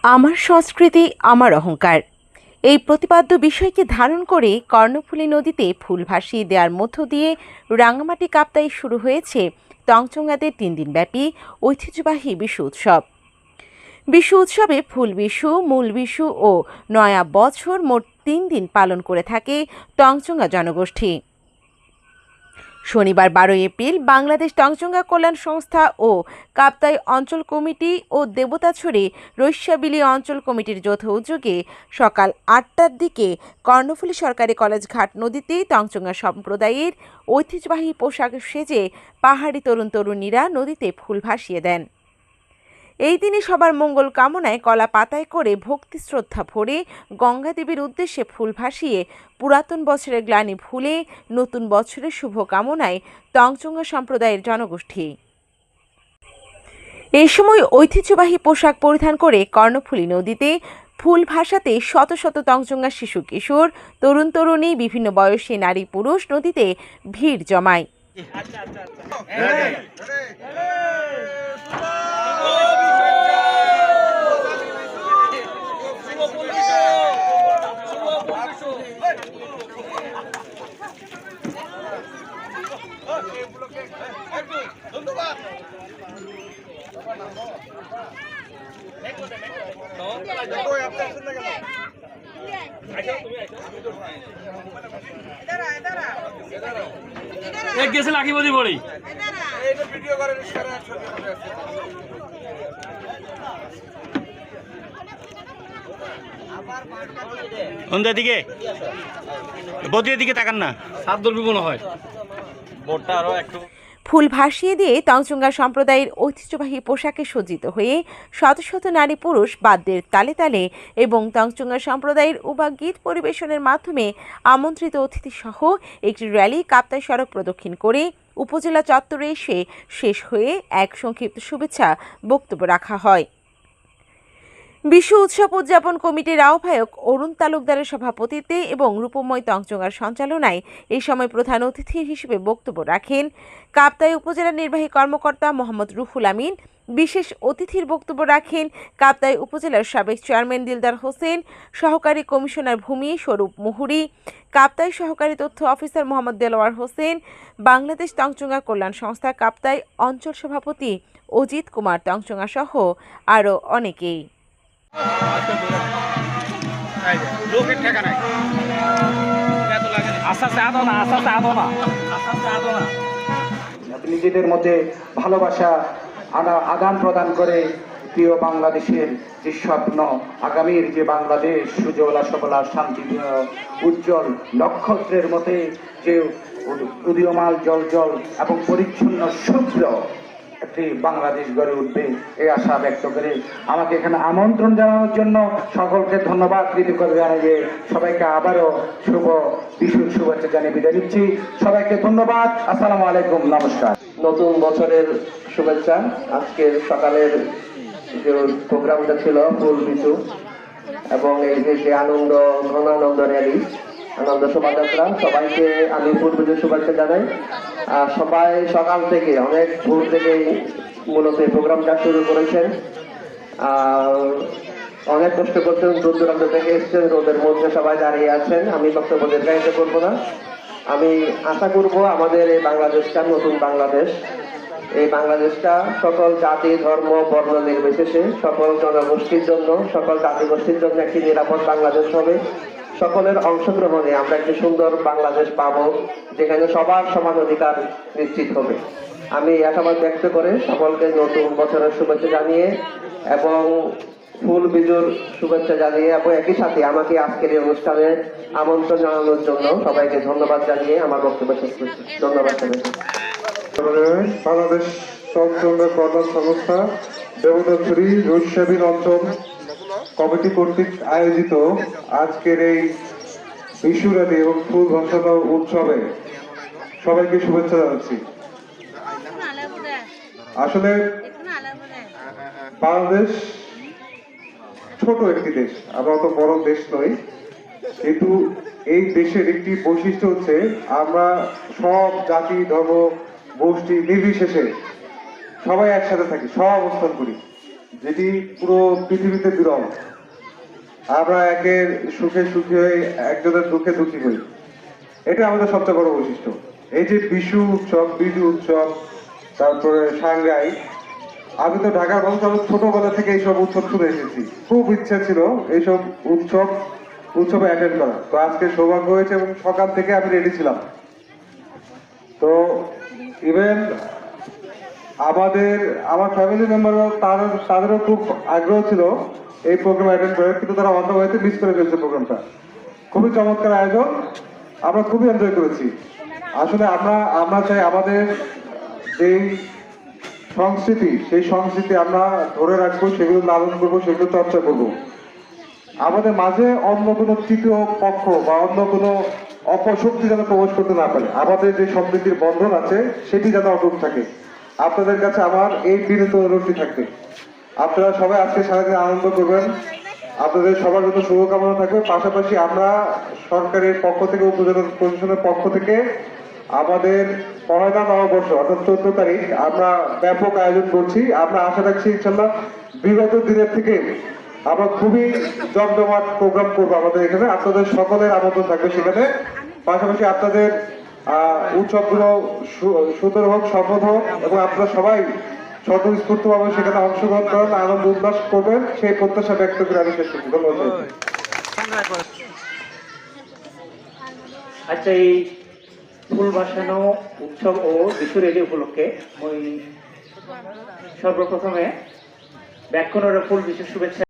আমার সংস্কৃতি আমার অহংকার এই প্রতিপাদ্য বিষয়কে ধারণ করে কর্ণফুলী নদীতে ফুল ভাসিয়ে দেওয়ার মধ্য দিয়ে রাঙামাটি কাপ্তাই শুরু হয়েছে তঞ্চঙ্গাদের 3 দিনব্যাপী ঐতিহ্যবাহী বিশু উৎসব। বিশু উৎসবে ফুল বিশু, মূল বিশু ও নয়া বছর মোট 3 দিন পালন করে থাকে তঞ্চঙ্গা জনগোষ্ঠী। শনিবার 12 এপ্রিল বাংলাদেশ তঞ্চঙ্গা কল্যাণ সংস্থা ও কাপ্তাই অঞ্চল কমিটি ও দেবতাছড়ি রৈস্যাবিলি অঞ্চল কমিটির যৌথ উদ্যোগে সকাল 8টার দিকে কর্ণফুলী সরকারি কলেজ ঘাট নদীতে তঞ্চঙ্গা সম্প্রদায়ের ঐতিহ্যবাহী পোশাক সেজে পাহাড়ি তরুণ তরুণীরা নদীতে ফুল ভাসিয়ে দেন। এই দিনে সবার মঙ্গল কামনায় কলা পাতায় করে ভক্তি শ্রদ্ধা ভরে গঙ্গা দেবীর উদ্দেশ্যে ফুল ভাসিয়ে পুরাতন বছরের গ্লানি ভুলে নতুন বছরের শুভ কামনায় তঞ্চঙ্গা সম্প্রদায়ের জনগোষ্ঠী। এই সময় ঐতিহ্যবাহী পোশাক পরিধান করে কর্ণফুলী নদীতে ফুল ভাসাতে শত শত তঞ্চঙ্গা শিশু কিশোর, তরুণ তরুণী, বিভিন্ন বয়সী নারী পুরুষ নদীতে ভিড় জমায়। গেছে লাকিবদি বড়ি কোনটার দিকে বদ্রির দিকে তাকান না, সাত ধরবি মনে হয় বোটটা আরো একটু। ফুল ভাসিয়ে দিয়ে তঞ্চঙ্গা সম্প্রদায়ের ঐতিহ্যবাহী পোশাকে সজ্জিত হয়ে শত শত নারী পুরুষ বাদ্যের তালে তালে এবং তঞ্চঙ্গা সম্প্রদায়ের উবা গীত পরিবেশনের মাধ্যমে আমন্ত্রিত অতিথি সহ একটি র্যালি কাপ্তাই সড়ক প্রদক্ষিণ করে উপজেলা চত্বরে এসে শেষ হয়ে এক সংক্ষিপ্ত শুভেচ্ছা বক্তব্য রাখা হয়। বিশু উৎসব উদযাপন কমিটির আহ্বায়ক অরুণ তালুকদারের সভাপতিত্বে এবং রূপময় তঞ্চঙ্গার সঞ্চালনায় এই সময় প্রধান অতিথি হিসেবে বক্তব্য রাখেন কাপ্তাই উপজেলা নির্বাহী কর্মকর্তা মোহাম্মদ রুহুল আমিন। বিশেষ অতিথির বক্তব্য রাখেন কাপ্তাই উপজেলার সাবেক চেয়ারম্যান দিলদার হোসেন, সহকারী কমিশনার ভূমি স্বরূপ মুহুরী, কাপ্তাই সহকারী তথ্য অফিসার মোহাম্মদ দেলোয়ার হোসেন, বাংলাদেশ তঞ্চঙ্গা কল্যাণ সংস্থা কাপ্তাই অঞ্চল সভাপতি অজিত কুমার তঞ্চঙ্গা সহ আরও অনেকেই। নিজেদের মধ্যে ভালোবাসা আদান প্রদান করে প্রিয় বাংলাদেশের যে স্বপ্ন, আগামীর যে বাংলাদেশ সুজলা সবলা শান্তিপূর্ণ উজ্জ্বল নক্ষত্রের মতে যে উদীয়মান জল জল এবং পরিচ্ছন্ন শুভ্র একটি বাংলাদেশ গড়ে উঠবে এই আশা ব্যক্ত করে আমাকে এখানে আমন্ত্রণ জানানোর জন্য সকলকে ধন্যবাদ কৃতজ্ঞতা জানিয়ে সবাইকে আবারও শুভ বিশুর শুভেচ্ছা জানিয়ে বিদায় নিচ্ছি। সবাইকে ধন্যবাদ। আসসালামু আলাইকুম, নমস্কার। নতুন বছরের শুভেচ্ছা। আজকের সকালের যে প্রোগ্রামটা ছিল ফুল বিশু এবং এই যে আনন্দ ঘনানন্দ র্যালি, আনন্দ শোভাযাত্রা, সবাইকে আমি ফুল বিশুর শুভেচ্ছা জানাই। সবাই সকাল থেকে অনেক ভোর থেকেই মূলত এই প্রোগ্রামটা শুরু করেছেন। অনেক কষ্ট করছেন, দূর দূরান্ত থেকে এসছেন, রোদের মধ্যে সবাই দাঁড়িয়ে আছেন। আমি বক্তব্য দীর্ঘায়িত করবো না। আমি আশা করব আমাদের এই বাংলাদেশটা নতুন বাংলাদেশ, এই বাংলাদেশটা সকল জাতি ধর্ম বর্ণ নির্বিশেষে সকল জনগোষ্ঠীর জন্য, সকল জাতিগোষ্ঠীর জন্য একটি নিরাপদ বাংলাদেশ হবে। সকলের অংশগ্রহণে আমরা একটি সুন্দর বাংলাদেশ পাবো, যেখানে সবার সমান অধিকার নিশ্চিত হবে। আমি আশাবাদ ব্যক্ত করে সকলকে নতুন বছরের শুভেচ্ছা জানিয়ে এবং ফুল বিজুর শুভেচ্ছা জানিয়ে এবং একই সাথে আমাকে আজকের এই অনুষ্ঠানে আমন্ত্রণ জানানোর জন্য সবাইকে ধন্যবাদ জানিয়ে আমার বক্তব্য শেষ করছি। ধন্যবাদ। বাংলাদেশ তঞ্চঙ্গা কল্যাণ সংস্থা দেবতাছড়ি রৈস্যাবিল অঞ্চল কমিটি কর্তৃক আয়োজিত আজকের এই বিশু র্যালি এবং ফুল ভাসানো উৎসবে সবাইকে শুভেচ্ছা জানাচ্ছি। আসলে বাংলাদেশ ছোট একটি দেশ, আমরা অত বড় দেশ নই, কিন্তু এই দেশের একটি বৈশিষ্ট্য হচ্ছে আমরা সব জাতি ধর্ম গোষ্ঠী নির্বিশেষে সবাই একসাথে থাকি, সব অবস্থান করি। যেটি পুরো পৃথিবীতে বিরল। আমরা একের সুখে সুখী হই, একজনের দুঃখে দুঃখী হই, এটা আমাদের সবচেয়ে বড় বৈশিষ্ট্য। এই যে বিশু উৎসব, বিজু উৎসব, তারপরে সাংগাই, আমি তো ঢাকার মানুষ, আমি ছোটবেলা থেকে এইসব উৎসব শুনে এসেছি। খুব ইচ্ছা ছিল এইসব উৎসবে অ্যাটেন্ড করা। তো আজকে সৌভাগ্য হয়েছে এবং সকাল থেকে আমি রেডি ছিলাম। তো ইভেন আমার ফ্যামিলি মেম্বারও তাদেরও খুব আগ্রহ ছিল এই প্রোগ্রাম অ্যাটেন্ড করে, কিন্তু তারা অন্য হয়তো মিস করে ফেলছে প্রোগ্রামটা। খুবই চমৎকার আয়োজন, আমরা খুবই এনজয় করেছি। আসলে আমরা চাই আমাদের যেই সংস্কৃতি, সেই সংস্কৃতি আমরা ধরে রাখবো, সেগুলো লালন করবো, সেগুলো চর্চা করবো। আমাদের মাঝে অন্য কোনো তৃতীয় পক্ষ বা অন্য কোনো অপশক্তি যেন প্রবেশ করতে না পারে। আমাদের যে সম্প্রীতির বন্ধন আছে সেটি যেন অটুট থাকে। আপনাদের কাছে আমার এই বিনীত অনুরোধটি থাকবে, আপনারা সবাই আজকে সারাদিন আনন্দ করবেন, আপনাদের সবার জন্য শুভকামনা থাকবে। পাশাপাশি আমরা সরকারের পক্ষ থেকে, উপজেলা প্রশাসনের পক্ষ থেকে আমাদের পহেলা নববর্ষ অর্থাৎ 14 তারিখ আমরা ব্যাপক আয়োজন করছি। আমরা আশা রাখছি ইনশাল্লাহ বিগত দিনের থেকে আমরা খুবই জমজমাট প্রোগ্রাম করবো আমাদের এখানে। আপনাদের সকলের আমন্ত্রণ থাকবে সেখানে। পাশাপাশি আপনাদের উৎসবগুলো সুন্দর হোক, সফল হোক এবং আপনারা সবাই স্বতঃস্ফূর্তভাবে সেখানে অংশগ্রহণ করেন, আনন্দ উল্লাস করবেন, সেই প্রত্যাশা ব্যক্ত করে আমি শেষ করছি। ধন্যবাদ। আচ্ছা, এই ফুল ভাসানো উৎসব ও বিশুরেলি উপলক্ষে মই সর্বপ্রথমে ব্যাকুণের ফুল বিশেষ শুভেচ্ছা